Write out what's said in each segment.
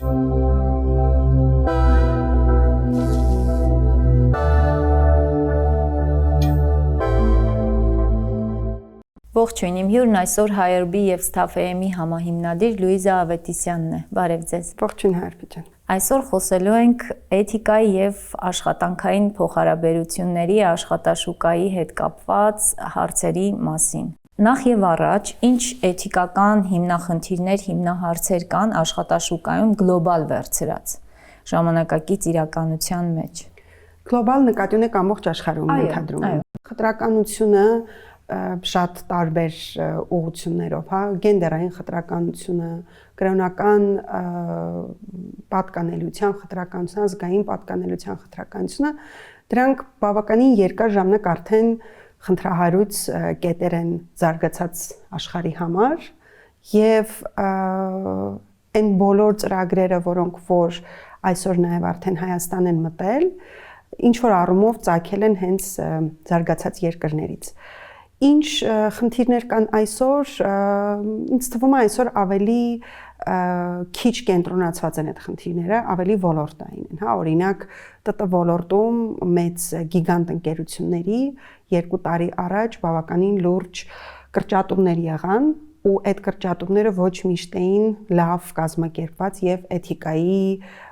Ողջույն, իմ հյուրն այսօր HireB և StaffAM-ի համահիմնադիր Լուիզա Ավետիսյանն է։ Բարև ձեզ։ Ողջույն Հայրբի ջան։ Այսօր խոսելու ենք էթիկայի և աշխատանքային փոխհարաբերությունների աշխատաշուկայի հետ կապված հարցերի մասին։ Նախ եւ առաջ, ինչ էթիկական հիմնախնդիրներ, հիմնահարցեր կան աշխատաշուկայում գլոբալ վերցրած ժամանակակից իրականության մեջ։ Գլոբալ նկատի ունեք ամբողջ աշխարհում ենթադրում եմ։ Խտրականությունը շատ տարբեր ուղղություններով, հա, գենդերային խտրականությունը, կրոնական պատկանելիության խտրականությունը, ազգային պատկանելիության խտրականությունը, դրանք բավականին երկար ժամանակ արդեն խնդրահարույց կետեր են զարգացած աշխարհի համար եւ այն բոլոր ծրագրերը, որոնք որ այսօր նաեւ արդեն Հայաստան են մտել, ինչ որ առումով ծագել են հենց զարգացած երկրներից։ Ինչ խնդիրներ կան այսօր, ինձ թվում է այսօր ավելի քիչ կենտրոնացված են այդ խնդիրները, ավելի ոլորտային են, հա, օրինակ ՏՏ ոլորտում մեծ գիգանտ ընկերությունների 2 տարի առաջ բավականին լուրջ կրճատումներ եղան ու այդ կրճատումները ոչ միշտ էին լավ կազմակերպված եւ էթիկայի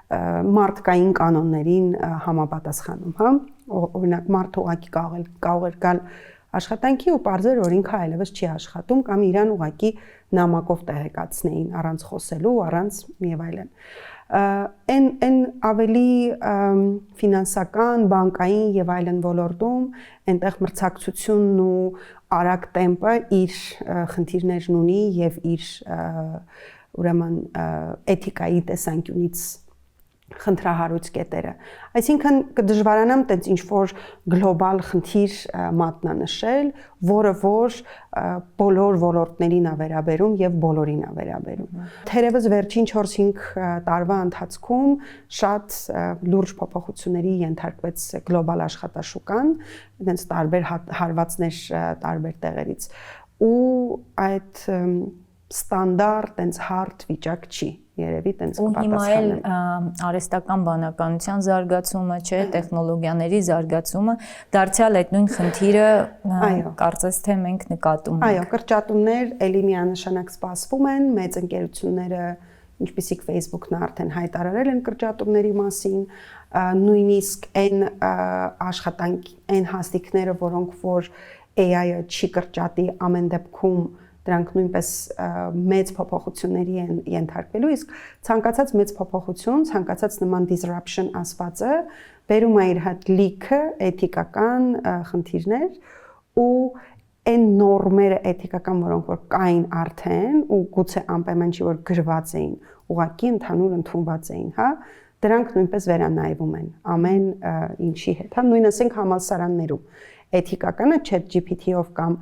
մարդկային կանոններին համապատասխանում, հա, օրինակ մարդը ուղղակի կարող էր գալ աշխատանքի ու պարզեր որ ինքը այլևս չի աշխատում կամ իրան ուղղակի նամակով տեղեկացնեին առանց խոսելու, առանց եւ այլն։ Այն ավելի ֆինանսական, բանկային եւ այլն ոլորտում այնտեղ մրցակցությունն ու արագ տեմպը իր խնդիրներն ունի եւ իր ուրեմն էթիկայի տեսանկյունից խնդրահարույց կետերը։ Այսինքն կդժվարանամ տենց ինչ որ գլոբալ խնդիր մատնանշել, որը որ բոլոր ոլորտներին է վերաբերում եւ բոլորին է վերաբերում։ Թերևս վերջին 4-5 տարվա ընթացքում շատ լուրջ փոփոխությունների ենթարկվեց գլոբալ աշխատաշուկան, այնց տարբեր հարվածներ տարբեր տեղերից։ Ու այդ ստանդարտ, տենց հարթ վիճակ չի, երևի տենց կպատասխանեմ։ Ու հիմա էլ արհեստական բանականության զարգացումը, չէ, տեխնոլոգիաների զարգացումը, դարձյալ այդ նույն խնդիրը կարծես թե մենք նկատում ենք։ Այո, կրճատումներ էլի միանշանակ սպասվում են, մեծ ընկերությունները, ինչպիսիք Facebook-ն արդեն հայտարարել են կրճատումների մասին, նույնիսկ այն աշխատանք, այն հաստիկները, որոնք որ AI-ը չի կրճատի ամեն դեպքում դրանք նույնպես մեծ փոփոխությունների են ենթարկվելու, իսկ ցանկացած մեծ փոփոխություն, ցանկացած նման disruption ասվածը բերում է իր հետ լիքը էթիկական խնդիրներ ու այն նորմերը էթիկական, որոնք որ կային արդեն ու գուցե անպայման չի որ գրված էին, ուղղակի ընդհանուր ընդունված էին, հա, դրանք նույնպես վերանայվում են ամեն ինչի հետ, հա, նույն ասենք համալսարաններում էթիկականը ChatGPT-ով կամ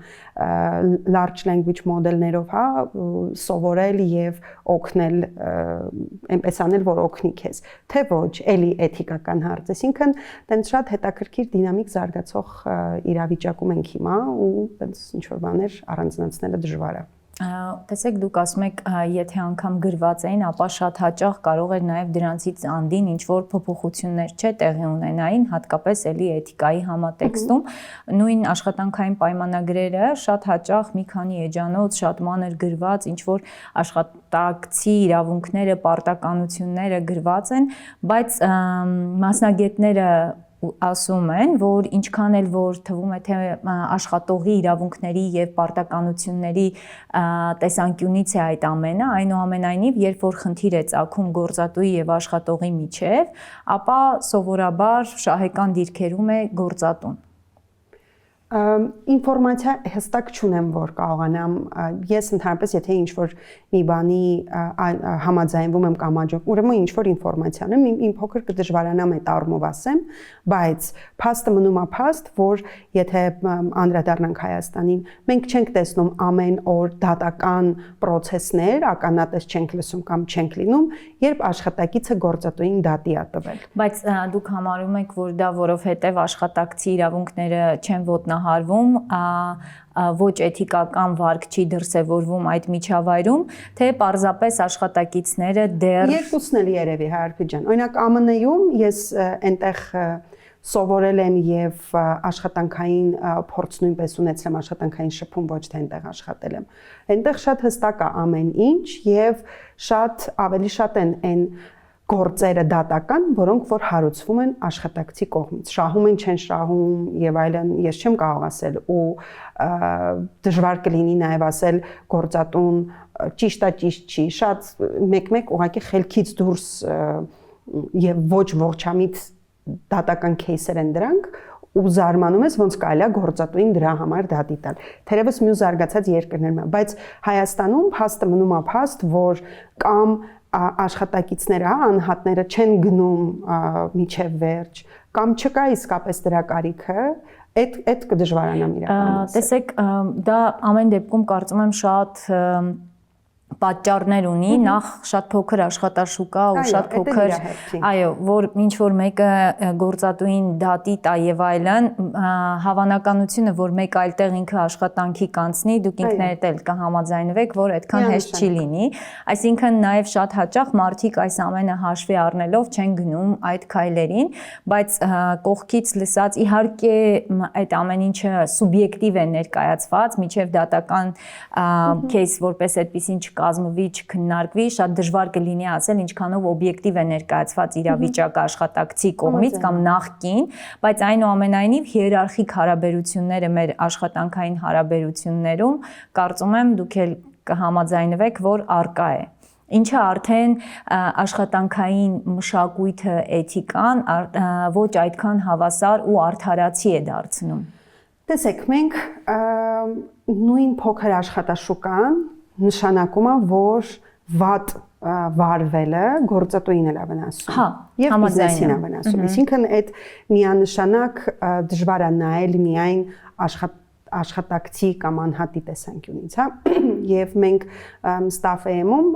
large language model-ներով, հա, սովորել եւ օգնել, այնպես անել, որ օգնի քեզ, թե ոչ, էլի էթիկական հարց, այսինքն տենց շատ հետաքրքիր դինամիկ զարգացող իրավիճակում ենք հիմա ու տենց ինչ որ բաներ առանձնացնելը դժվար է։ Տեսեք, դուք ասում եք, եթե անգամ գրված էին, ապա շատ հաճախ կարող էր նաև դրանցից անդին ինչ-որ փոփոխություններ տեղի ունենային, հատկապես էլի էթիկայի համատեքստում, նույն աշխատանքային պայմանագրերը շատ հաճախ մի քանի էջանոց, շատ մանր գրված, ինչ-որ աշխատակցի իրավունքները, պարտականությունները գրված են, բայց մասնագետները ասում են, որ ինչքան էլ որ թվում է թե աշխատողի իրավունքների եւ պարտականությունների տեսանկյունից է այդ ամենը, այնուամենայնիվ երբ որ խնդիր է ծագում գործատուի եւ աշխատողի միջեւ, ապա սովորաբար շահեկան դիրքերում է գործատուն։ Ինֆորմացիա հստակ չունեմ, որ կարողանամ, ես ընդհանրապես եթե ինչ-որ մի բանի համաձայնվում եմ կամ աջակցում, ուրեմն ինչ-որ ինֆորմացիան եմ, իմ փոքր կդժվարանամ այդ առումով ասեմ, բայց փաստը մնում է փաստ, որ եթե անդրադառնանք Հայաստանին, մենք չենք տեսնում ամեն օր դատական պրոցեսներ, ականատես չենք լսում կամ չենք լինում, երբ աշխատակիցը գործատուին դատի է տվել։ Բայց դուք համարում եք, որ դա որովհետև աշխատակցի իրավունքները չեն ոտնահարում գնահարվում, ոչ էթիկական վարք չի դրսևորվում այդ միջավայրում, թե պարզապես աշխատակիցները դեռ երկուսն էլ երևի Հարփի ջան։ Օրինակ ԱՄՆ-ում ես այնտեղ սովորել եմ եւ աշխատանքային փորձ նույնպես ունեցել եմ, աշխատանքային շփում, ոչ թե այնտեղ աշխատել եմ։ Այնտեղ շատ հստակ է ամեն ինչ եւ ավելի շատ են այն գործերը դատական, որոնք որ հարուցվում են աշխատակցի կողմից։ Շահում են, չեն շահում եւ այլն, ես չեմ կարող ասել ու դժվար կլինի նաեւ ասել գործատուն ճիշտ է, ճիշտ չի, շատ մեկ-մեկ ուղղակի խելքից դուրս եւ ոչ ողջամիտ դատական кейսեր են դրանք ու զարմանում ես ոնց կարելի է գործատուին դրա համար դատի տալ։ Թերևս մյուս զարգացած երկրներում է, բայց Հայաստանում փաստը մնում է փաստ, որ կամ աշխատակիցները, անհատները չեն գնում միջև վերջ, կամ չկա իսկապես դրա կարիքը, այդ կդժվարանա իրականացնել։ Տեսեք, դա ամեն դեպքում կարծում եմ շատ պատճառներ ունի, նախ շատ փոքր աշխատաշուկա ու շատ փոքր, այո, որ ինչ որ մեկը գործատուին դատի տա եւ այլն, հավանականությունը, որ մեկ այլտեղ ինքը աշխատանքի կանցնի, դուք ինքներդ էլ կհամաձայնվեք, որ այդքան հեշտ չի լինի, այսինքն նաեւ շատ հաճախ մարդիկ այս ամենը հաշվի առնելով չեն գնում այդ քայլերին, բայց կողքից լսած իհարկե այդ ամեն ինչը սուբյեկտիվ է ներկայացված, միջև դատական кейս որպես այդպեսին կազմվի, չքննարկվի, շատ դժվար կլինի ասել ինչքանով օբյեկտիվ է ներկայացված իրավիճակը աշխատակցի կողմից կամ նախկին, բայց այնուամենայնիվ հիերարխիկ հարաբերությունները մեր աշխատանքային հարաբերություններում կարծում եմ դուք էլ կհամաձայնվեք, որ առկա է։ Ինչը արդեն աշխատանքային մշակույթը, էթիկան ոչ այդքան հավասար ու արդարացի է դարձնում։ Տեսեք, մենք նույն փոքր աշխատաշուկան նշանակում է, որ վատ վարվելը գործատուին էլ է վնասում եւ բիզնեսին է վնասում։ Այսինքն այդ միանշանակ դժվար է նայել միայն աշխատակցի կամ անհատի տեսանկյունից, հա։ Եվ մենք ստաֆ-ում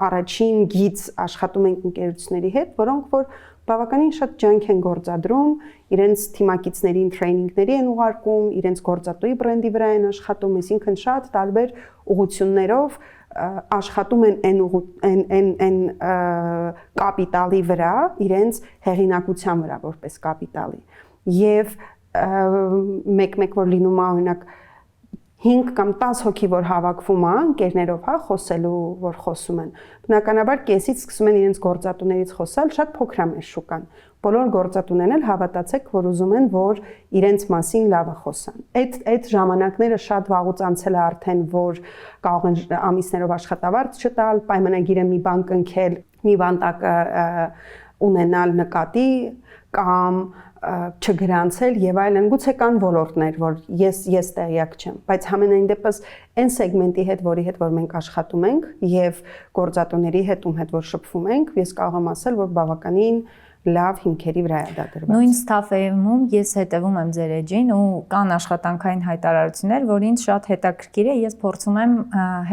առաջին գիծ աշխատում ենք ընկերությունների հետ, որոնք որ բավականին շատ ջանք են գործադրում, իրենց թիմակիցներին տրեյնինգների են ուղարկում, իրենց գործատուի բրենդի վրա են աշխատում, այսինքն շատ տարբեր ուղղություններով աշխատում են այն կապիտալի վրա, իրենց հեղինակության վրա որպես կապիտալի։ Եվ մեկ-մեկ որ լինում է օրինակ 5 կամ 10 հոգի որ հավաքվում է ընկերներով, հա, խոսելու, որ խոսում են։ Բնականաբար կեսից սկսում են իրենց գործատուներից խոսալ, շատ փոքր է մեր շուկան։ Բոլոր գործատուներն էլ հավատացեք, որ ուզում են, որ իրենց մասին լավը խոսան։ Այդ ժամանակները շատ վաղուց անցել է արդեն, որ կարող են ամիսներով աշխատավարձ չտալ, պայմանագիրը մի բան կնքել, մի բանտակը ունենալ նկատի կամ չգրանցել եւ այլն, գուցե կան ոլորտներ, որ ես տեղյակ չեմ, բայց համենայն դեպս այն սեգմենտի հետ, որի հետ որ մենք աշխատում ենք եւ գործատուների հետ ում հետ որ շփվում ենք, ես կարող եմ ասել, որ բավականին լավ հիմքերի վրա է դա դրված։ Նույն ստաֆ-ում ես հետևում եմ ձեր էջին ու կան աշխատանքային հայտարարություններ, որ ինձ շատ հետաքրքիր է, ես փորձում եմ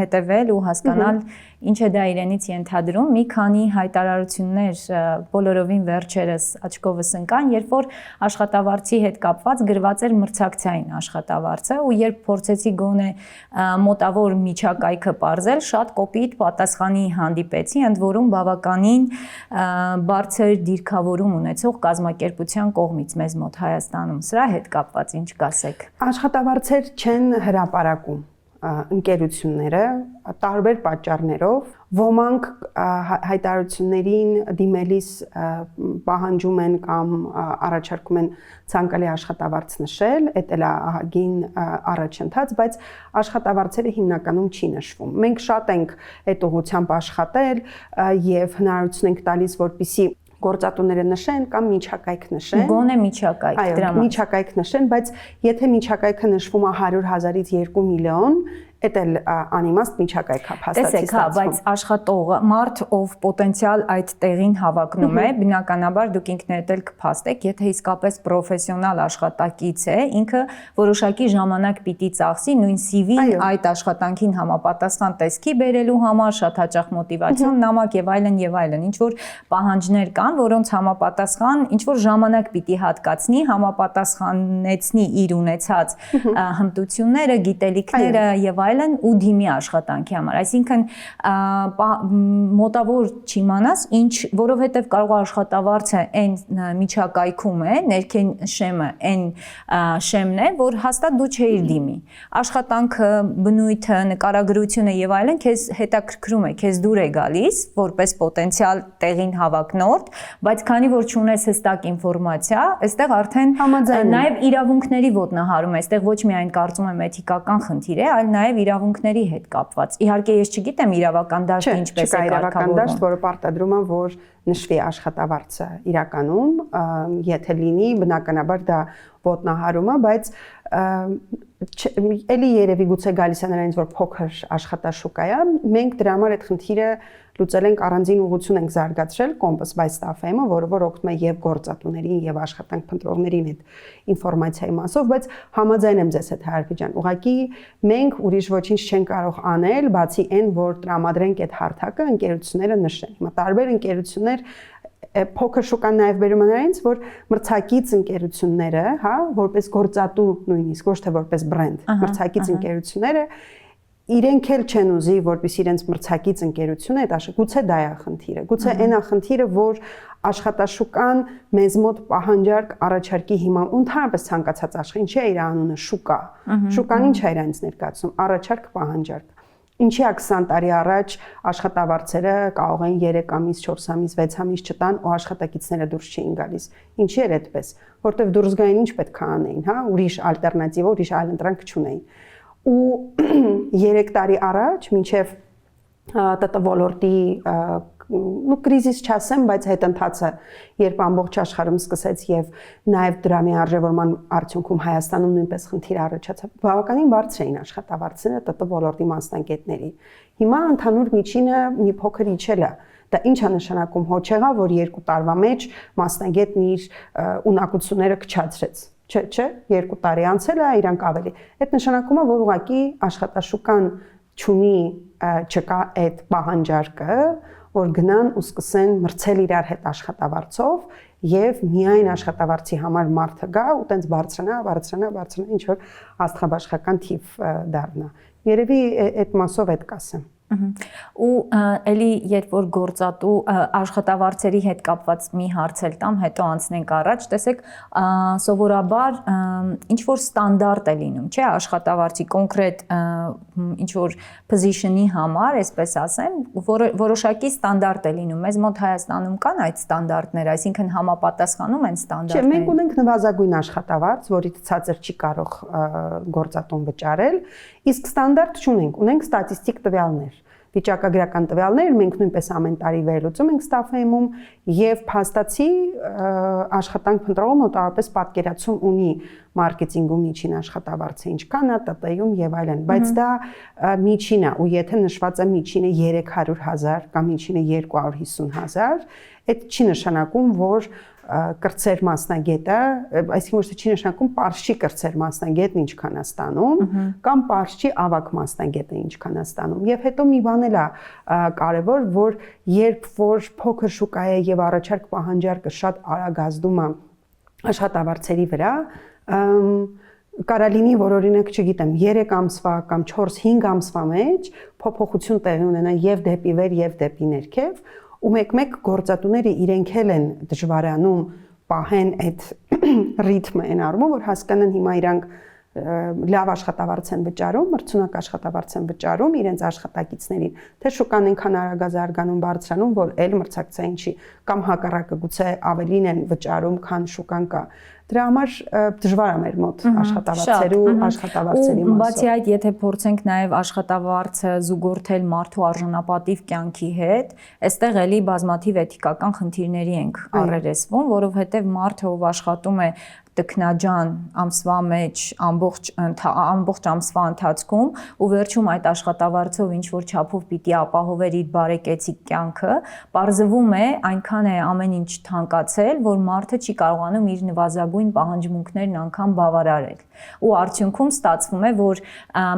հետևել ու հասկանալ ինչ է դա իրենից ենթադրում։ Մի քանի հայտարարություններ բոլորովին վերջերս աչքովս ընկան, երբ որ աշխատավարձի հետ կապված գրված էր մրցակցային աշխատավարձը ու երբ փորձեցի գոնե մոտավոր միջակայքը ողջել, շատ կոպիտ պատասխանի հանդիպեցի, ընդ որում բավականին բարձր դիրքավորում ունեցող կազմակերպության կողմից մեզ մոտ Հայաստանում։ Սրա հետ կապված ինչ կասեք։ Աշխատավարձեր չեն հրապարակում ընկերությունները տարբեր պատճառներով, ոմանք հայտարարություններին դիմելիս պահանջում են կամ առաջարկում են ցանկալի աշխատավարձ նշել, դա էլ է ահագին առաջընթաց, բայց աշխատավարձերը հիմնականում չի նշվում։ Մենք շատ ենք այդ ուղղությամբ աշխատել եւ հնարավորություն ենք տալիս, որպեսզի գործատուները նշեն կամ միջակայք նշեն։ Գոնե միջակայք դրա միջակայք նշեն, բայց եթե միջակայքը նշվում է 100,000-ից 2 միլիոն, Էդ էլ անիմաստ միջակայք է փաստացի ստացվում։ Տեսեք, հա, բայց աշխատողը, մարդ, ով պոտենցիալ այդ տեղին հավակնում է, բնականաբար դուք ինքներդ էլ կփաստեք, եթե իսկապես պրոֆեսիոնալ աշխատակից է, ինքը որոշակի ժամանակ պիտի ծախսի նույն CV-ին այդ աշխատանքին համապատասխան տեսքի բերելու համար, շատ հաճախ մոտիվացիոն նամակ եւ այլն, ինչ որ պահանջներ կան, որոնց համապատասխան ինչ որ ժամանակ պիտի հատկացնի, համապատասխանեցնի իր ունեցած հմտությունները, գիտելիքները եւ այլն ու դիմի աշխատանքի համար։ Այսինքն մոտավոր չիմանաս, ինչ, որովհետեւ կարող է աշխատավարձը այն միջակայքում է, ներքին շեմը այն շեմն է, որ հաստատ դու չէիր դիմի։ Աշխատանքը, բնույթը, նկարագրությունը եւ այլն քեզ հետաքրքրում է, քեզ դուր է գալիս որպես պոտենցիալ տեղին հավակնորդ, բայց քանի որ չունես հստակ ինֆորմացիա, այստեղ արդեն նաև իրավունքների ոտնահարում է, այստեղ ոչ միայն կարծում եմ էթիկական խնդիր է, այլ նաև իրավունքների հետ կապված։ Իհարկե ես չգիտեմ իրավական դաշտը ինչպես է կարգավորվում։ Իրավական դաշտ, որը պարտադրում է, որ նշվի աշխատավարձը իրականում, եթե լինի, բնականաբար դա ոտնահարում է, բայց էլի երևի գուցե գալիս է նրանից, որ փոքր աշխատաշուկա է, մենք դրա համար այդ խնդիրը լուծել ենք առանձին ուղղություն ենք զարգացրել Compass by Staffem-ը, որը օգնում է եւ գործատուներին եւ աշխատանք փնտրողներին այդ ինֆորմացիայի մասով, բայց համաձայն եմ ձեզ հետ Հարփի ջան, ուղղակի մենք ուրիշ ոչինչ չենք կարող անել, բացի այն, որ տրամադրենք այդ հարթակը ընկերությունները նշեն։ Հիմա տարբեր ընկերություններ փոքր շուկան նաև բերում է նրանից, որ մրցակից ընկերությունները, հա, որպես գործատու նույնիսկ, ոչ թե որպես բրենդ, մրցակից ընկերությունները իրենք էլ չեն ուզի, որպես իրենց մրցակից ընկերությունը այդ գուցե դա է խնդիրը։ Գուցե այն է խնդիրը, որ աշխատաշուկան մեզ մոտ պահանջարկ առաջարկի հիմա ընդհանրապես ցանկացած աշխարհ, ինչի է իր անունը շուկա։ Շուկան ինչ է իրանից ներկայացնում, առաջարկ պահանջարկ։ Ինչի է 20 տարի առաջ աշխատավարձերը կարող են 3 ամիս, 4 ամիս, 6 ամիս չտան ու աշխատակիցները դուրս չէին գալիս։ Ինչի էր այդպես, որտեվ դուրս գային ինչ պետք է անեին, հա, ուրիշ ալտերնատիվ, ուրիշ այլընտրանք չունեին։ Ու 3 տարի առաջ մինչև ՏՏ ոլորտի կրիզիս չասեմ, բայց հետընթացը, երբ ամբողջ աշխարհում սկսեց եւ նաեւ դրա մի արժեվորման արդյունքում Հայաստանում նույնպես խնդիր առաջացավ, բավականին բարձր էին աշխատավարձերը ՏՏ ոլորտի մասնագետների։ Հիմա ընդհանուր միջինը մի փոքր իջել է։ Դա ինչ է նշանակում, հո չեղա, որ 2 տարվա մեջ մասնագետն իր ունակությունները քչացրեց։ Չէ, 2 տարի անցել է, իրանք ավելի։ Այդ նշանակում է, որ ուղղակի աշխատաշուկան չկա այդ պահանջարկը, որ գնան ու սկսեն մրցել իրար հետ աշխատավարձով եւ միայն աշխատավարձի համար մարդը գա ու տենց բարձրանա, ինչ որ աստղաբաշխական թիվ դառնա։ Երևի այդ մասով այդ կասեմ։ Ու էլի երբ որ գործատու աշխատավարձերի հետ կապված մի հարց էլ տամ, հետո անցնենք առաջ, տեսեք, սովորաբար ինչ որ ստանդարտ է լինում, չէ՞, աշխատավարձի կոնկրետ ինչ որ position-ի համար, այսպես ասեմ, որոշակի ստանդարտ է լինում։ Մեզ մոտ Հայաստանում կան այդ ստանդարտները, այսինքն համապատասխանում են ստանդարտներին։ Չէ, մենք ունենք նվազագույն աշխատավարձ, որից ցածր չի կարող գործատուն վճարել, իսկ ստանդարտ չունենք, ունենք ստատիստիկ տվյալներ։ Վիճակագրական տվյալներ մենք նույնպես ամեն տարի վերլուծում ենք Staffem-ում եւ փաստացի աշխատանք փնտրողը մոտավորապես պատկերացում ունի մարքեթինգում միջին աշխատավարձը ինչքան է, ՏՏ-ում եւ այլն, բայց դա միջին է ու եթե նշված է միջինը 300,000 կամ միջինը 250,000, այդ չի նշանակում, որ կրծեր մասնագետը, այսինքն ոչ թե չի նշանակում պարզ չի կրծեր մասնագետն ինչքան է ստանում, կամ պարզ չի ավագ մասնագետը ինչքան է ստանում։ Եվ հետո մի բան էլ է կարևոր, որ երբ որ փոքր շուկա է եւ առաջարկ պահանջարկը շատ արագ ազդում է աշխատավարձերի վրա, կարա լինի, որ օրինակ, չգիտեմ, 3 ամսվա կամ 4-5 ամսվա մեջ փոփոխություն տեղի ունենա եւ դեպի վեր եւ դեպի ներքև, ու մեկ-մեկ գործատուները իրենք էլ են դժվարանում պահեն այդ ռիթմը այն առումով, որ հասկանան հիմա իրանք լավ աշխատավարձ են վճարում, մրցունակ աշխատավարձ են վճարում իրենց աշխատակիցներին, թե շուկան այնքան արագ է զարգանում, բարձրանում, որ այլ մրցակցային չի, կամ հակառակը գուցե ավելին են վճարում, քան շուկան կա։ Դրա համար դժվար է մեր մոտ աշխատավարձերու աշխատավարձերի մասը։ Բացի այդ, եթե փորձենք նաև աշխատավարձը զուգորդել մարդու արժանապատիվ կյանքի հետ, այստեղ էլի բազմաթիվ էթիկական խնդիրների ենք առերեսվում, որովհետև մարդը ով աշխատում է տքնաջան ամսվա մեջ ամբողջ ամսվա ընթացքում ու վերջում այդ աշխատավարձով ինչ որ չափով պիտի ապահովեր իր բարեկեցիկ կյանքը, պարզվում է այնքան է ամեն ինչ թանկացել, որ մարդը չի կարողանում իր նվազագույն պահանջմունքներն անգամ բավարարել։ Ու արդյունքում ստացվում է, որ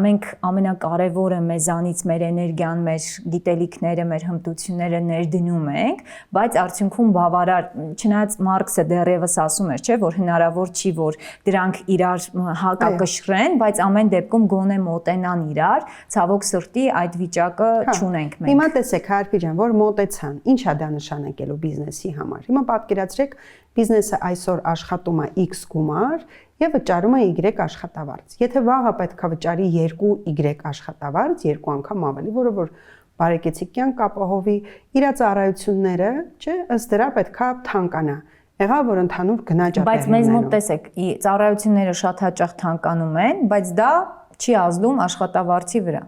մենք ամենակարևորը մեզանից մեր էներգիան, մեր գիտելիքները, մեր հմտությունները ներդնում ենք, բայց արդյունքում բավարար, չնայած Մարքսը դեռևս ասում էր, չէ, որ հնարավոր չի, որ դրանք իրար հակակշռեն, բայց ամեն դեպքում գոնե մոտենան իրար, ցավոք սրտի այդ վիճակը չունենք մենք։ Հիմա տեսեք, Հարփի ջան, որ մոտեցան, ի՞նչ է դա նշանակելու բիզնեսի համար։ Հիմա պատկերացրեք, բիզնեսը այսօր աշխատում է X գումար եւ վճարում է Y աշխատավարձ։ Եթե վաղը պետքա վճարի 2Y աշխատավարձ, 2 անգամ ավելի, որը որ բարեկեցիկ կյանք ապահովի, իր ծառայությունները, չէ, ըստ դրա պետքա թանկանա։ Եղավ որ ընդհանուր գնաճ է։ Բայց մեզ մոտ տեսեք, ծառայությունները շատ հաճախ թանկանում են, բայց դա չի ազդում աշխատավարձի վրա։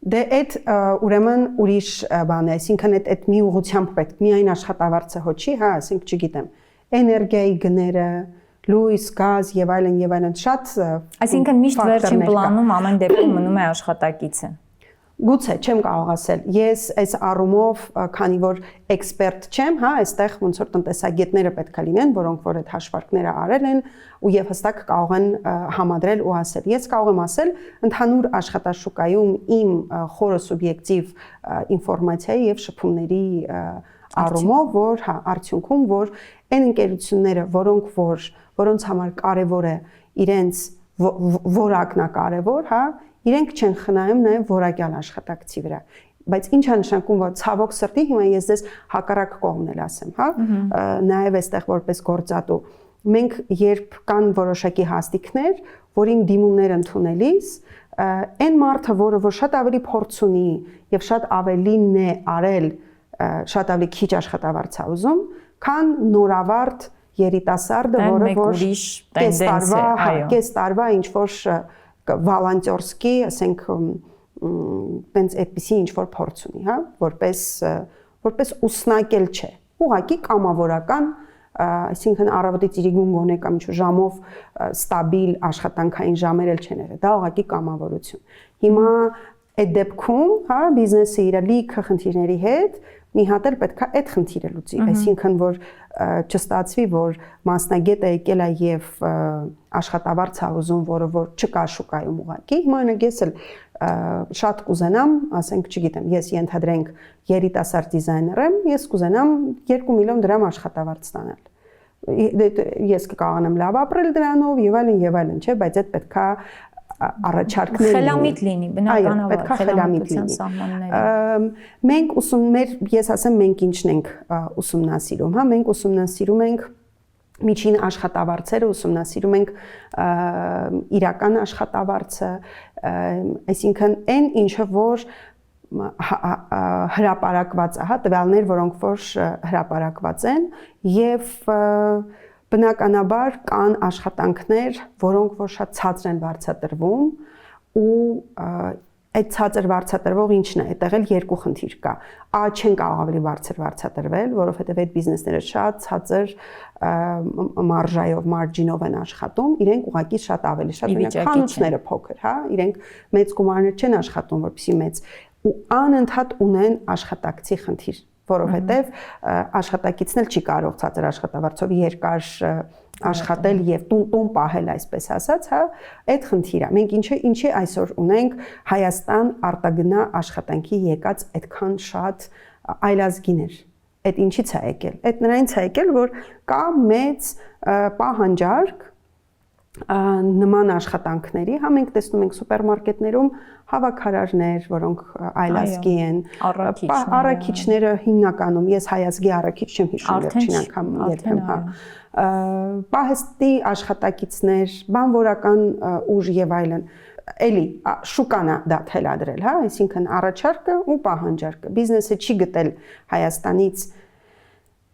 Դե այդ ուրեմն ուրիշ բան է, այսինքն այդ մի ուղղությամբ պետք միայն աշխատավարձը հոչի, հա, ասենք, չգիտեմ, էներգիայի գները, լույս, գազ եւ այլն շատ, այսինքն միշտ վերջին պլանում ամեն դեպքում մնում է աշխատակիցը։ Գուցե չեմ կարող ասել, ես այս առումով, քանի որ էքսպերտ չեմ, հա, այստեղ ոնց որ տնտեսագետները պետք է լինեն, որոնք որ այդ հաշվարկները արել են ու եւ հստակ կարող են համադրել ու ասել։ Ես կարող եմ ասել, ընդհանուր աշխատաշուկայում իմ խորը սուբյեկտիվ ինֆորմացիայի եւ շփումների առումով, որ հա, արդյունքում, որ այն ընկերությունները, որոնց համար կարևոր է իրենց որակն է կարևոր, հա, իրենք չեն խնայում նաև որակյալ աշխատակցի վրա, բայց ինչ է նշանակում, որ ցավոք սրտի հիմա ես դες հակառակ կողմն էլ ասեմ, հա, նաև այստեղ որպես գործատու մենք երբ կան որոշակի հաստիկներ, որին դիմումներ ընդունելիս, այն մարդը, որը որ շատ ավելի փորձ ունի եւ շատ ավելին է արել, շատ ավելի քիչ աշխատավարձ է ուզում, քան նորավարտ երիտասարդը, որը որ կես տարվա ինչ որ վոլոնտերսկի, ասենք, տենց այդպիսի ինչ որ փորձ ունի, հա, որպես ուսնակել չէ, ուղղակի կամավորական, այսինքն առավոտից իրիկուն գոնե կամ ինչ ժամով ստաբիլ աշխատանքային ժամեր էլ չեն եղել, դա ուղղակի կամավորություն։ Հիմա այդ դեպքում, հա, բիզնեսը իր լիքը խնդիրների հետ մի հատ էլ պետքա այդ խնդիրը լուծի, այսինքն որ չստացվի, որ մասնագետը եկել է եւ աշխատավարձ է ուզում, որը որ չկա շուկայում ուղղակի, հիմա ես էլ շատ կուզենամ, ասենք, չգիտեմ, ես ենթադրենք երիտասարդ դիզայներ եմ, ես կուզենամ 2 միլիոն դրամ աշխատավարձ ստանալ։ Ես կկարողանամ լավ ապրել դրանով եւ այլն, չէ, բայց այդ պետքա առաջարկներ խելամիտ լինի, բնականաբար, խելամիտության սահմանները։ Մենք ես ասեմ, մենք ինչն ենք ուսումնասիրում, հա, մենք ուսումնասիրում ենք միջին աշխատավարձերը, ուսումնասիրում ենք իրական աշխատավարձը, այսինքն այն ինչը որ հրապարակված է, հա, տվյալներ, որոնք որ հրապարակված են եւ բնականաբար կան աշխատանքներ, որոնք որ շատ ցածր են վարձատրվում ու այդ ցածր վարձատրվող ինչն է, այդտեղ էլ երկու խնդիր կա։ Չեն կարող ավելի բարձր վարձատրվել, որովհետև այդ բիզնեսները շատ ցածր մարժայով, մարջինով են աշխատում, իրենք ուղղակի շատ ավելի շատ են, խանութները փոքր, հա, իրենք մեծ գումարներ չեն աշխատում, որպեսզի մեծ ու անընդհատ ունեն աշխատակցի խնդիր, որովհետև աշխատակիցն էլ չի կարող ցածր աշխատավարձով երկար աշխատել եւ տուն պահել, այսպես ասած, հա, այդ խնդիրը։ Մենք ինչի այսօր ունենք Հայաստան արտագնա աշխատանքի եկած այդքան շատ այլազգիներ։ Այդ ինչից է եկել։ Այդ նրանից է եկել, որ կա մեծ պահանջարկ նման աշխատանքների, հա, մենք տեսնում ենք սուպերմարկետներում հավաքարարներ, որոնք այլազգի են, առաքիչները հիմնականում, ես հայազգի առաքիչ չեմ հիշում վերջին անգամ երբեմ, հա, պահեստի աշխատակիցներ, բանվորական ուժ եւ այլն, էլի շուկան է դա թելադրել, հա, այսինքն առաջարկը ու պահանջարկը, բիզնեսը չի գտել Հայաստանից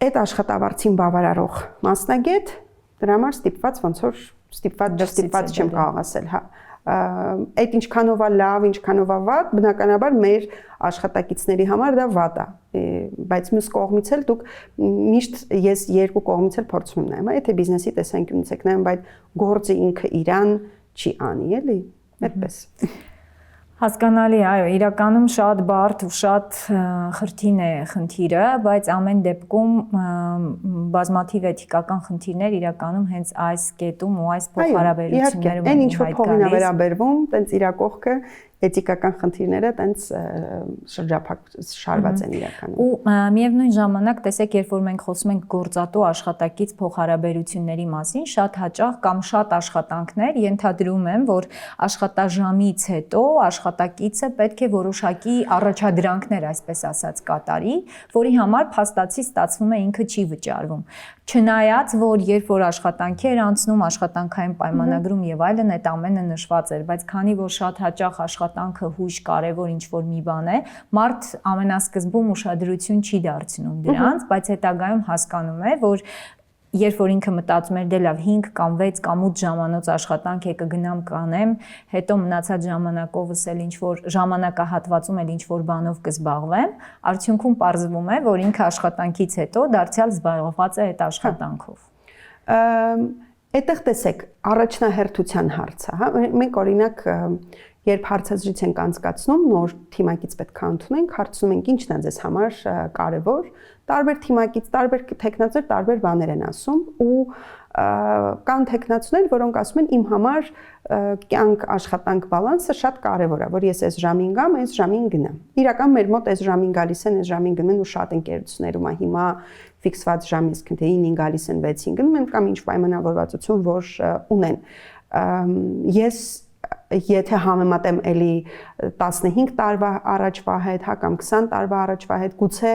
այդ աշխատավարձին բավարարող մասնագետ, Դրա համար ստիպված ոնց որ ստիպված չեմ կարող ասել, հա։ Այդ ինչքանով է լավ, ինչքանով է վատ, բնականաբար մեր աշխատակիցների համար դա վատ է, բայց մյուս կողմից էլ դուք միշտ ես երկու կողմից էլ փորձում եմ նայեմ, եթե բիզնեսի տեսանկյունից եք նայում, բայց գործը ինքը իրան չի անի, էլի, այդպես։ Հասկանալի, այո, իրականում շատ բարդ ու շատ խրթին է խնդիրը, բայց ամեն դեպքում բազմաթիվ էթիկական խնդիրներ իրականում հենց այս կետում ու այս փոխհարաբերություններում են ինչ որ փողին է վերաբերվում, տենց իրա կողքը էթիկական խնդիրները տենց շարված են իրականում։ Ու միևնույն ժամանակ տեսեք, երբ որ մենք խոսում ենք գործատու աշխատակից փոխհարաբերությունների մասին, շատ հաճախ կամ շատ աշխատանքներ ենթադրում եմ, որ աշխատաժամից հետո աշխատակիցը պետք է որոշակի առաջադրանքներ, այսպես ասած, կատարի, որի համար փաստացի ստացվում է ինքը չի վճարվում։ Չնայած, որ երբ որ աշխատանքի էր անցնում, աշխատանքային պայմանագրում եւ այլն, այդ ամենը նշված էր, բայց քանի որ շատ հաճախ աշխատանքը հույժ կարևոր ինչ-որ մի բան է, մարդ ամենասկզբում ուշադրություն չի դարձնում դրանց, բայց հետագայում հասկանում է, որ երբ որ ինքը մտածում էր դե լավ 5 կամ 6 կամ 8 ժամանոց աշխատանք է կգնամ կանեմ, հետո մնացած ժամանակովս էլ ինչ որ ժամանակահատվածում էլ ինչ որ բանով կզբաղվեմ, արդյունքում պարզվում է, որ ինքը աշխատանքից հետո դարձյալ զբաղված է այդ աշխատանքով։ Այդտեղ տեսեք, առաջնահերթության հարցը, հա, մենք օրինակ երբ հարցազրույց ենք անցկացնում, նոր թիմակից պետք է ընդունենք, հարցնում ենք ինչն է ձեզ համար կարևոր, տարբեր թիմակից, տարբեր տեխնացուներ տարբեր բաներ են ասում ու կան տեխնացուներ, որոնք ասում են իմ համար կյանք աշխատանք բալանսը շատ կարևոր է, որ ես այս ժամին գամ, այս ժամին գնամ։ Իրական մեր մոտ այս ժամին գալիս են, այս ժամին գնում են ու շատ ընկերություններում է հիմա ֆիքսված ժամ, իսկ թե 9-ին գալիս են 6-ին գնում են կամ ինչ պայմանավորվածություն որ ունեն։ Ես եթե համեմատեմ էլի 15 տարվա առաջվա հետ, հա կամ 20 տարվա առաջվա հետ, գուցե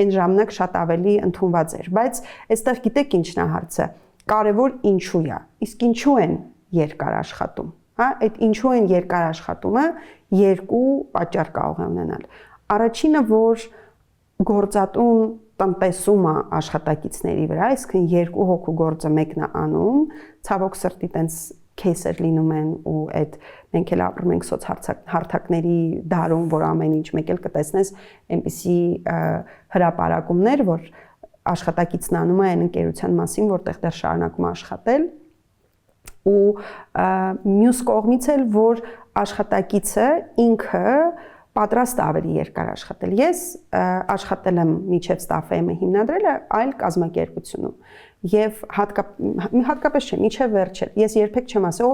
այն ժամանակ շատ ավելի ընդունված էր, բայց այստեղ գիտեք ինչն է հարցը, կարևոր ինչու է, իսկ ինչու են երկար աշխատում, հա, այդ ինչու են երկար աշխատումը երկու պատճառ կարող է ունենալ։ Առաջինը, որ գործատուն տնտեսում է աշխատակիցների վրա, այսինքն երկու հոգու գործը մեկն է անում, ցավոք սրտի տենց քեյսեր լինում են ու այդ մենք էլ ապրում ենք սոցհարթակների դարում, որ ամեն ինչ մեկ էլ կտեսնես այնպիսի հրապարակումներ, որ աշխատակիցն անում է այն ընկերության մասին, որտեղ դեռ շարունակում է աշխատել ու մյուս կողմից էլ որ աշխատակիցը ինքը պատրաստ ավելի երկար աշխատել։ Ես աշխատել եմ միջև Staff-ը հիմնադրելը այլ կազմակերպությունում եւ հատկապես չէ, միջև վերջը։ Ես երբեք չեմ ասել,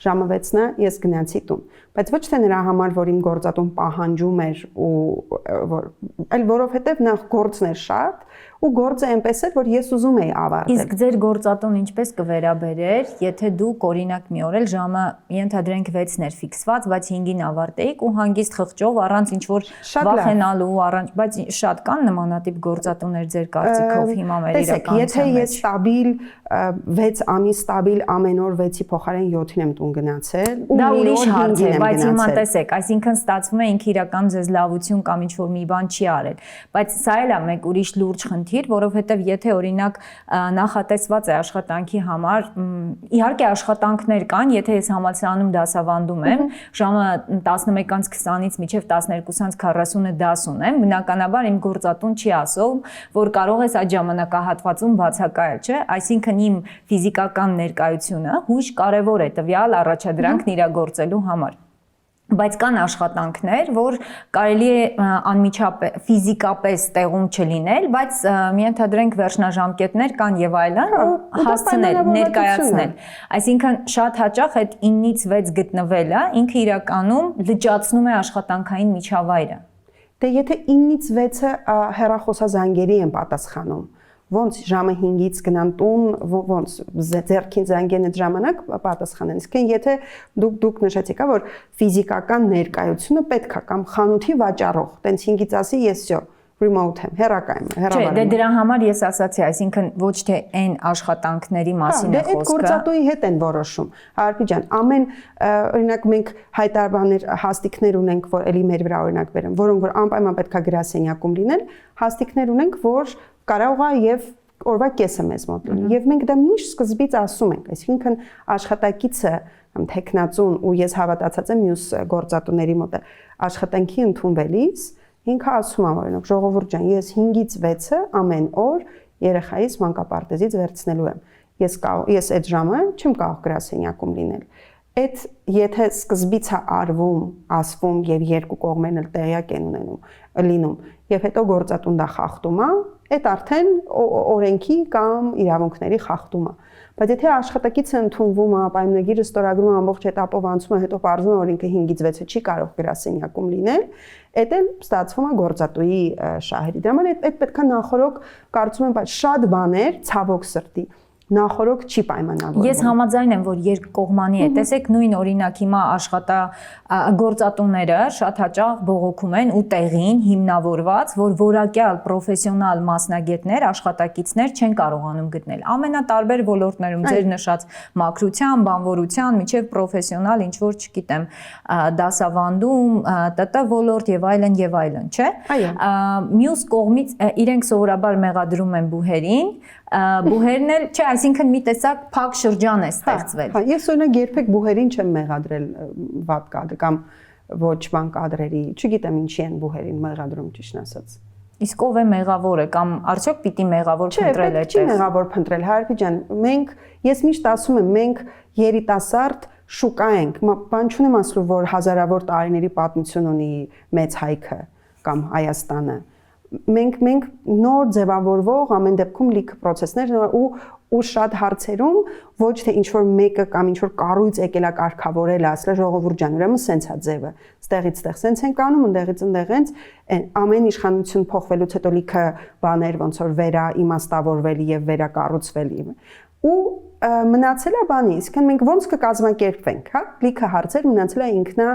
ժամը 6-ն է, ես գնացի տուն, բայց ոչ թե նրա համար, որ իմ գործատուն պահանջում էր այլ որովհետեւ նախ գործն էր շատ ու գործը այնպես էր, որ ես ուզում էի ավարտել։ Իսկ ձեր գործատուն ինչպես կվերաբերեր, եթե դուք օրինակ մի օր էլ ժամը ենթադրենք 6-ն էր ֆիքսված, բայց 5-ին ավարտեիք ու հանգիստ խղճով առանց ինչ որ վախենալու, առանց, բայց շատ կան նմանատիպ գործատուներ ձեր կարծիքով հիմա մեր իրականության մեջ։ Եթե ես ստաբիլ 6 ամիս ստաբիլ ամեն օր 6-ի փոխարեն 7-ին եմ տուն գնացել ու դա ուրիշ հարց է, բայց հիմա տեսեք, այսինքն ստացվում է ինքը իրական ձեզ լավություն կամ ինչ որ մի բան չի արել, բայց սա էլ է մեկ ուրիշ լուրջ խնդիր, որովհետև եթե օրինակ նախատեսված է աշխատանքի համար, իհարկե աշխատանքներ կան, եթե ես համալսարանում դասավանդում եմ, ժամը 11:20-ից մինչև 12:40-ը դաս ունեմ, բնականաբար իմ գործատուն չի ասում, որ կարող ես այդ ժամանակահատվածում բացակայել, չէ՞, այսինքն իմ ֆիզիկական ներկայությունը հույժ կարևոր է տվյալ առաջադրանքն իրագործելու համար։ Բայց կան աշխատանքներ, որ կարելի է անմիջապես ֆիզիկապես տեղում չլինել, բայց միընթադրենք վերջնաժամկետներ կան եւ այլն ու հասցնել, ներկայացնել։ Այսինքն շատ հաճախ այդ 9-ից 6 գտնվելը ինքը իրականում լճացնում է աշխատանքային միջավայրը։ Դե եթե 9-ից 6-ը հեռախոսազանգերի են պատասխանում, ոնց ժամը 5-ից գնան տուն, ոնց ձեռքին զանգեն այդ ժամանակ պատասխանեն։ Իսկ եթե դուք նշեցիք, որ ֆիզիկական ներկայությունը պետք է կամ խանութի վաճառող, տենց 5-ից ասի ես всё remote եմ, հեռակա եմ, հեռավար եմ։ Չէ, դե դրա համար ես ասացի, այսինքն ոչ թե այն աշխատանքների մասին է խոսքը։ Այդ գործատուի հետ են որոշում։ Արփի ջան, ամեն օրինակ մենք հայտարարներ, հաստիկներ ունենք, որ էլի մեր վրա օրինակ բերեմ, որոնք որ անպայման պետքա գրասենյակում լինեն, հաստիկներ ունենք, որ կարող է եւ օրվա կեսը մեզ մոտ լինի։ Եվ մենք դա միշտ սկզբից ասում ենք, այսինքն աշխատակիցը տեխնացուն ու ես հավատացած եմ մյուս գործատուների մոտ աշխատանքի ընդունվելիս ինքը ասում է օրինակ ժողովուրդ ջան, ես 5-ից 6-ը ամեն օր երեխայիս մանկապարտեզից վերցնելու եմ։ Ես այդ ժամը չեմ կարող գրասենյակում լինել։ Այդ եթե սկզբից է արվում, ասվում եւ երկու կողմերն էլ տեղյակ են լինում եւ հետո գործատուն դա խախտում է, այդ արդեն օրենքի կամ իրավունքների խախտում է։ Բայց եթե աշխատակիցը ընդունվում է, պայմանագիրը ստորագրում է ամբողջ этаպով անցում է, հետո պարզվում է, որ ինքը 5-ից 6-ը չի կարող գրասենյակում լինել, այդ էլ ստացվում է գործատուի շահերի։ Դրա համար այդ պետքա նախորոք կարծում եմ, բայց շատ բաներ ցավոք սրտի նախորոք չի պայմանավորվում։ Ես համաձայն եմ, որ երկկողմանի է։ Տեսեք, նույն օրինակ հիմա գործատուները շատ հաճախ բողոքում են ու տեղին հիմնավորված, որ որակյալ պրոֆեսիոնալ մասնագետներ, աշխատակիցներ չեն կարողանում գտնել։ Ամենատարբեր ոլորտներում, ձեր նշած մաքրության, բանվորության, միջև պրոֆեսիոնալ, ինչ որ չգիտեմ, դասավանդում, ՏՏ ոլորտ եւ այլն, չէ՞։ Մյուս կողմից իրենք սովորաբար մեղադրում են բուհերին, բուհերն էլ չէ, այսինքն մի տեսակ փակ շրջան է ստեղծվել։ Հա, ես օրինակ երբեք բուհերին չեմ մեղադրել վատ կադրի կամ ոչ բան կադրերի, չգիտեմ ինչի են բուհերին մեղադրում ճիշտ ասած։ Իսկ ով է մեղավորը կամ արդյոք պիտի մեղավոր փնտրել այդտեղ։ Չէ, մեղավոր փնտրել, Հարփի ջան, ես միշտ ասում եմ, մենք երիտասարդ շուկա ենք, բան չունեմ ասելու, որ հազարավոր տարիների պատմություն ունի մեծ Հայքը կամ Հայաստանը։ Մենք նոր ձևավորվող ամեն դեպքում լիքը process-ներ ու շատ հարցերում ոչ թե ինչ որ մեկը կամ ինչ որ կառույց եկել է կարգավորել, ասել ժողովուրդ ջան, ուրեմն սենց է ձևը։ Ստեղից ստեղ սենց են կանում, ընդեղից ընդեղից ամեն իշխանություն փոխվելուց հետո լիքը բաներ ոնց որ վերա իմաստավորվել եւ վերակառուցվել ու մնացել է բանի, իսկն մենք ոնց կկազմակերպվենք, հա, լիքը հարցեր մնացել է ինքնա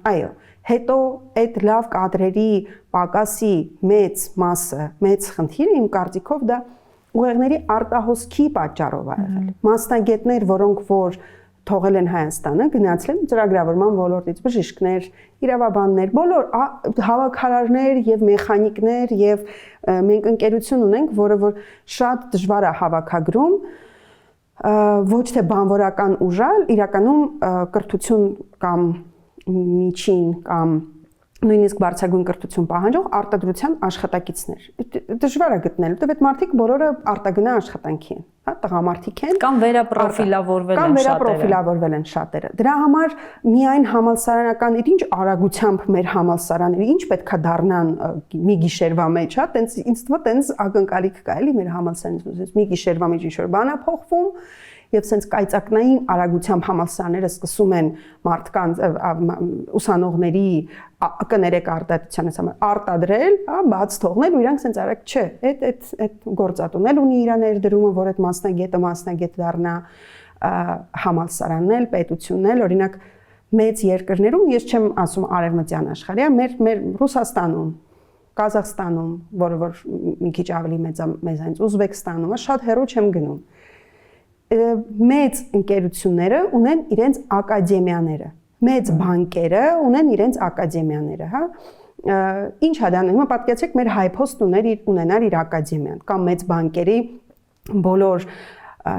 այո, հետո այդ լավ կադրերի պակասի մեծ մասը, մեծ խնդիրը իմ կարծիքով դա ուղեղների արտահոսքի պատճառով է եղել։ Մասնագետներ, որոնք որ թողել են Հայաստանը, գնացել են ծրագրավորման ոլորտից, բժիշկներ, իրավաբաններ, բոլոր հավաքարարներ եւ մեխանիկներ եւ մենք ընկերություն ունենք, որը որ շատ դժվար է հավաքագրում ոչ թե բանվորական ուժալ, իրականում կրթություն կամ միջին կամ նույնիսկ բարձրագույն կրթություն պահանջող արտադրության աշխատակիցներ։ Դժվար է գտնել, որտեղ այդ մարդիկ բոլորը արտագնա աշխատանքի են, հա, տղամարդիկ են կամ վերապրոֆիլավորվել են շատերը։ Դրա համար միայն համալսարանական ինչ արագությամբ մեր համալսարանները ինչ պետքա դառնան մի գիշերվա մեջ, հա, տենց ինձ թվում է տենց ակնկալիք կա էլի մեր համալսարանից, մի գիշերվա մեջ ինչ որ բան է փոխվում եւ սենց կայծակնային արագությամբ համալսարանները սկսում են մարդկանց ուսանողների կներեք արտադրությանից համար արտադրել, հա, բաց թողնել ու իրանք սենց արագ չէ, այդ գործատունել ունի իր ներդրումը, որ այդ մասնագետ դառնա համալսարանն էլ, պետությունն էլ, օրինակ մեծ երկրներում, ես չեմ ասում արևմտյան աշխարհի, մեր Ռուսաստանում, Կազախստանում, որը որ մի քիչ ավելի մեծանից Ուզբեկստանում, շատ հեռու չեմ գնում։ Մեծ ընկերությունները ունեն իրենց ակադեմիաները, մեծ բանկերը ունեն իրենց ակադեմիաները, հա։ Ինչ է դա, հիմա պատկերացրեք մեր Հայփոստ ունենար իր ակադեմիան, կամ մեծ բանկերի բոլոր,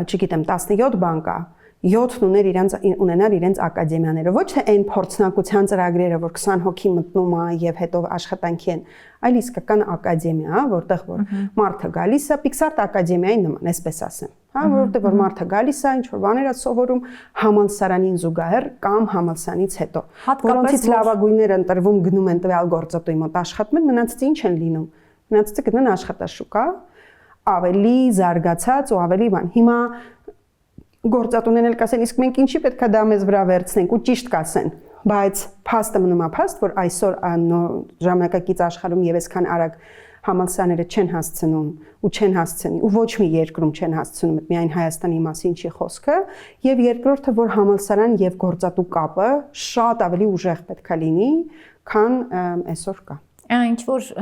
չգիտեմ, 17 բանկա 7 ունենար իրենց ակադեմիաները, ոչ թե այն փորձնակության ծրագրերը, որ 20 հոգի մտնում է եւ հետո աշխատանքի են, այլ իսկական ակադեմիա, որտեղ որ մարդը գալիս է, Pixart ակադեմիային նման, այսպես ասեմ, հա, որտեղ որ մարդը գալիս է, ինչ որ բաներ է սովորում համալսարանին զուգահեռ կամ համալսարանից հետո, որոնցից լավագույնները ընտրվում գնում են տվյալ գործատուի մոտ աշխատում են, մնացածը ինչ են լինում, մնացածը գնում են աշխատաշուկա, ավելի զարգացած ու ավելի բան։ Հիմա գործատուներն էլ կասեն, իսկ մենք ինչի պետքա դա մեզ վրա վերցնենք ու ճիշտ կասեն, բայց փաստը մնում է փաստ, որ այսօր ժամանակակից աշխարհում եւ այսքան արագ համալսարանները չեն հասցնում ու չեն հասցնի ու ոչ մի երկրում չեն հասցնում, միայն Հայաստանի մասին չի խոսքը, եւ երկրորդը, որ համալսարան եւ գործատու կապը շատ ավելի ուժեղ պետքա լինի, քան այսօր կա։ Ինչ որ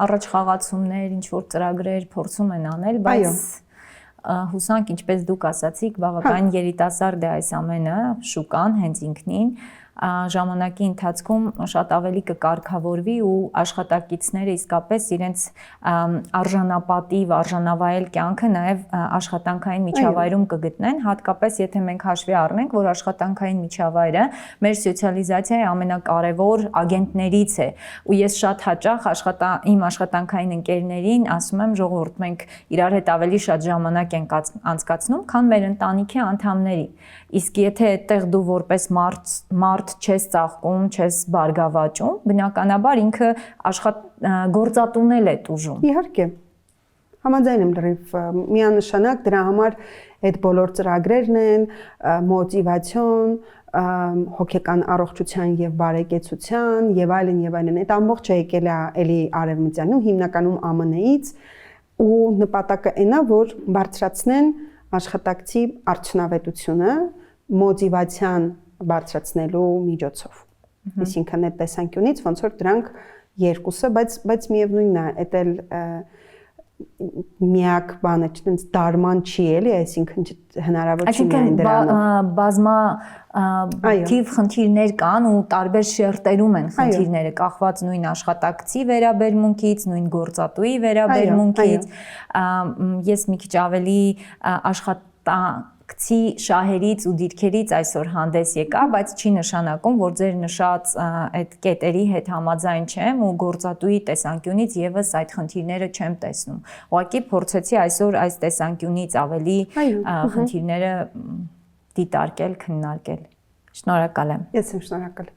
առաջ խաղացումներ, ինչ որ ծրագրեր փորձում են անել, բայց հուսանք, ինչպես դուք ասացիք, բավական երիտասարդ է այս ամենը, շուկան հենց ինքնին, ժամանակի ընթացքում շատ ավելի կկարգավորվի ու աշխատակիցները իսկապես իրենց արժանապատիվ, արժանավայել կյանքը նաև աշխատանքային միջավայրում կգտնեն, հատկապես եթե մենք հաշվի առնենք, որ աշխատանքային միջավայրը մեր սոցիալիզացիայի ամենակարևոր ագենտներից է, ու ես շատ հաճախ իմ աշխատանքային ընկերներին ասում եմ, ժողովուրդ, մենք իրար հետ ավելի շատ ժամանակ ենք անցկացնում, քան մեր ընտանիքի անդամների։ Իսկ եթե այդտեղ դու որպես մարդ չես ծաղկում, չես բարգավաճում, բնականաբար ինքը գործատունել է տուժում։ Իհարկե։ Համաձայն եմ լրիվ, միանշանակ դրա համար այդ բոլոր ծրագրերն են, մոտիվացիոն, հոգեկան առողջության եւ բարեկեցության եւ այլն, այդ ամբողջը եկել է էլի արևմտյանում, հիմնականում ԱՄՆ-ից, ու նպատակը այն է, որ բարձրացնեն աշխատակցի արդյունավետությունը մոտիվացիան բարձրացնելու միջոցով։ Այսինքն այդ տեսանկյունից ոնց որ դրանք երկուսը, բայց միևնույնն է, դա էլ միակ բանը չտենց դարման չի էլի, այսինքն հնարավոր չի միայն դրանով։ Այսինքն բազմաթիվ խնդիրներ կան ու տարբեր շերտերում են խնդիրները, կախված նույն աշխատակցի վերաբերմունքից, նույն գործատուի վերաբերմունքից։ Ես մի քիչ ավելի աշխատակցի շահերից ու դիրքերից այսօր հանդես եկա, բայց չի նշանակում, որ ձեր նշած այդ կետերի հետ համաձայն չեմ ու գործատուի տեսանկյունից եւս այդ խնդիրները չեմ տեսնում։ Ուղղակի փորձեցի այսօր այս տեսանկյունից ավելի խնդիրները դիտարկել, քննարկել։ Շնորհակալ եմ։ Ես եմ շնորհակալ։